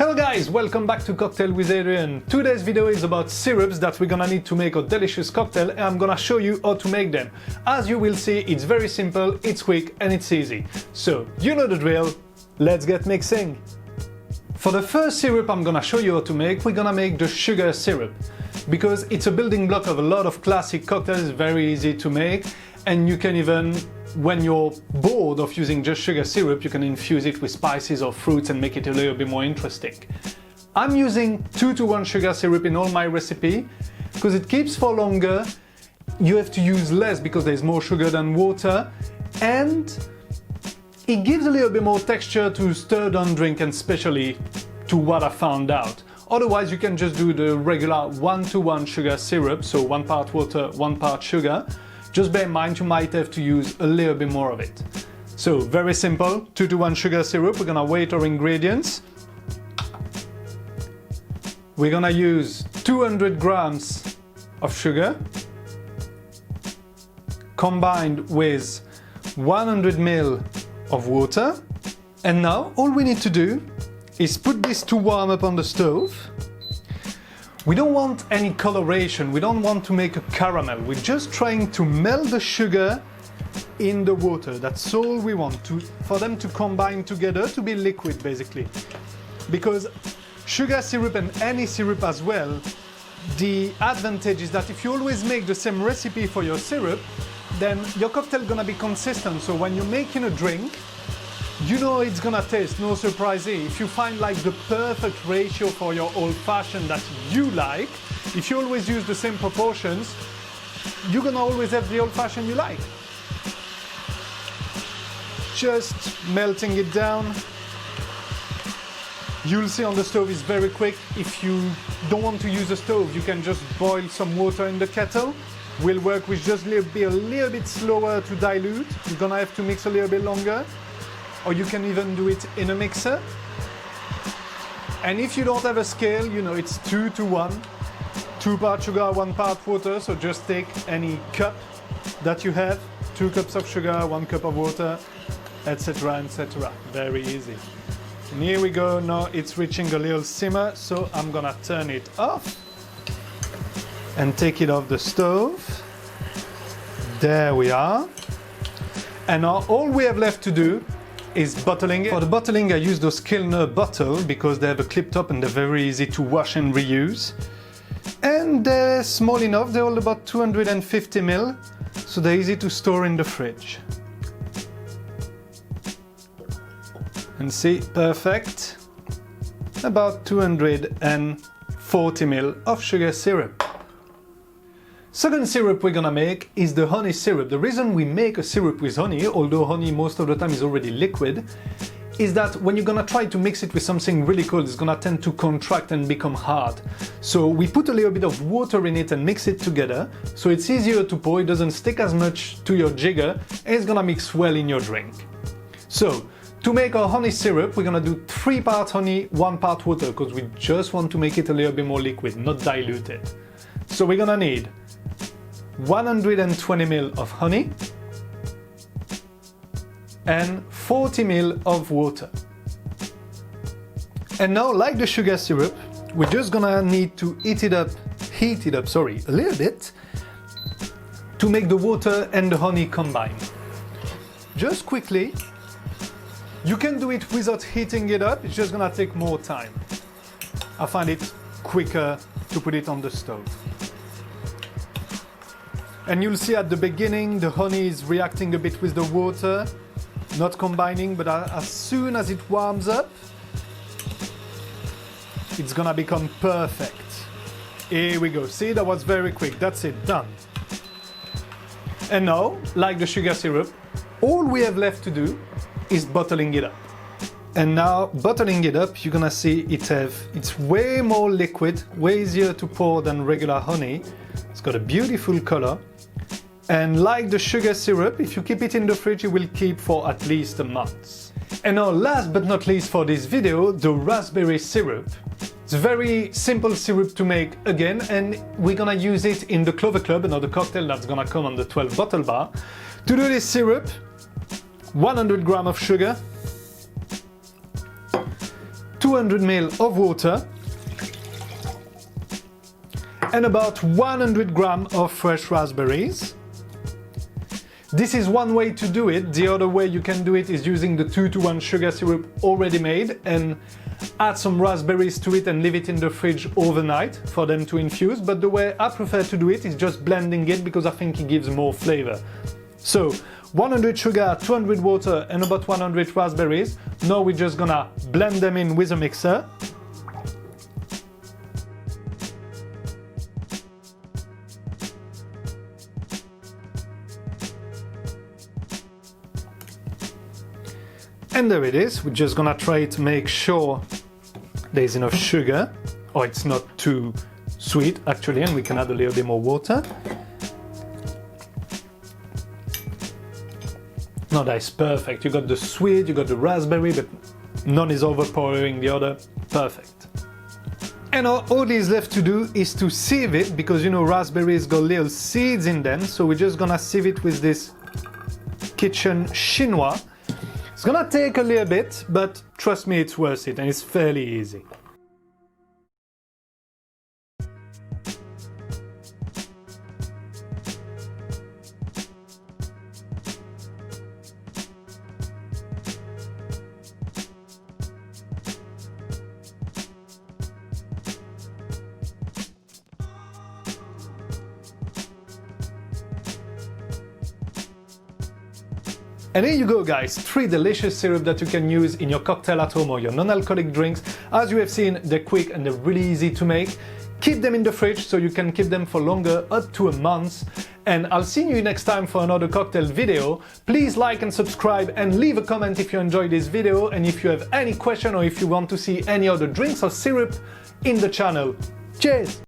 Hello guys, welcome back to Cocktail with Hadrien. Today's video is about syrups that we're gonna need to make a delicious cocktail, and I'm gonna show you how to make them. As you will see, it's very simple, it's quick and it's easy. So, you know the drill, let's get mixing. For the first syrup I'm gonna show you how to make, we're gonna make the sugar syrup. Because it's a building block of a lot of classic cocktails, very easy to make, and you can even, when you're bored of using just sugar syrup, you can infuse it with spices or fruits and make it a little bit more interesting. I'm using 2:1 sugar syrup in all my recipe because it keeps for longer, you have to use less because there's more sugar than water, and it gives a little bit more texture to stirred on drink, and especially to what I found out. Otherwise you can just do the regular 1:1 sugar syrup, so 1 part water, 1 part sugar. Just bear in mind you might have to use a little bit more of it. So very simple, 2:1 sugar syrup. We're gonna weight our ingredients. We're gonna use 200 grams of sugar combined with 100 ml of water. And now all we need to do is put this to warm up on the stove. We don't want any coloration, we don't want to make a caramel, we're just trying to melt the sugar in the water. That's all we want, for them to combine together, to be liquid basically. Because sugar syrup, and any syrup as well, the advantage is that if you always make the same recipe for your syrup, then your cocktail is gonna be consistent. So when you're making a drink, you know it's gonna taste, no surprise. If you find like the perfect ratio for your old-fashioned that you like, if you always use the same proportions, you're gonna always have the old-fashioned you like. Just melting it down. You'll see on the stove is very quick. If you don't want to use a stove, you can just boil some water in the kettle. We'll work with just be a little bit slower to dilute. You're gonna have to mix a little bit longer. Or you can even do it in a mixer. And if you don't have a scale, you know it's 2:1, 2 parts sugar, 1 part water. So just take any cup that you have, 2 cups of sugar, 1 cup of water, etc, etc. Very easy. And here we go, now it's reaching a little simmer, so I'm gonna turn it off and take it off the stove. There we are. And now all we have left to do is bottling it. For the bottling I use those kilner bottles because they have a clip top and they're very easy to wash and reuse. And they're small enough, they're all about 250 ml, so they're easy to store in the fridge. And see, perfect. About 240 ml of sugar syrup. Second syrup we're gonna make is the honey syrup. The reason we make a syrup with honey, although honey most of the time is already liquid, is that when you're gonna try to mix it with something really cold, it's gonna tend to contract and become hard. So we put a little bit of water in it and mix it together, so it's easier to pour, it doesn't stick as much to your jigger, and it's gonna mix well in your drink. So, to make our honey syrup, we're gonna do 3 parts honey, 1 part water, because we just want to make it a little bit more liquid, not diluted. So we're gonna need 120 ml of honey and 40 ml of water. And now, like the sugar syrup, we're just gonna need to heat it up a little bit to make the water and the honey combine. Just quickly, you can do it without heating it up, it's just gonna take more time. I find it quicker to put it on the stove. And you'll see at the beginning the honey is reacting a bit with the water, not combining, but as soon as it warms up, it's gonna become perfect. Here we go, see, that was very quick, that's it, done. And now, like the sugar syrup, all we have left to do is bottling it up. And now, bottling it up, you're gonna see it's way more liquid, way easier to pour than regular honey. It's got a beautiful color. And like the sugar syrup, if you keep it in the fridge, it will keep for at least a month. And now, last but not least for this video, the raspberry syrup. It's a very simple syrup to make again, and we're gonna use it in the Clover Club, another cocktail that's gonna come on the 12 bottle bar. To do this syrup, 100 grams of sugar, 200 ml of water, and about 100 grams of fresh raspberries. This is one way to do it. The other way you can do it is using the 2-to-1 sugar syrup already made and add some raspberries to it and leave it in the fridge overnight for them to infuse. But the way I prefer to do it is just blending it because I think it gives more flavor. So 100 sugar, 200 water and about 100 raspberries. Now we're just gonna blend them in with a mixer. And there it is. We're just gonna try to make sure there's enough sugar, or it's not too sweet actually, and we can add a little bit more water. No, that's perfect. You got the sweet, you got the raspberry, but none is overpowering the other. Perfect. And all is left to do is to sieve it, because you know raspberries got little seeds in them, so we're just gonna sieve it with this kitchen chinois. It's gonna take a little bit, but trust me, it's worth it and it's fairly easy. And here you go guys, 3 delicious syrups that you can use in your cocktail at home or your non-alcoholic drinks. As you have seen, they're quick and they're really easy to make. Keep them in the fridge so you can keep them for longer, up to a month. And I'll see you next time for another cocktail video. Please like and subscribe and leave a comment if you enjoyed this video, and if you have any question or if you want to see any other drinks or syrup in the channel. Cheers!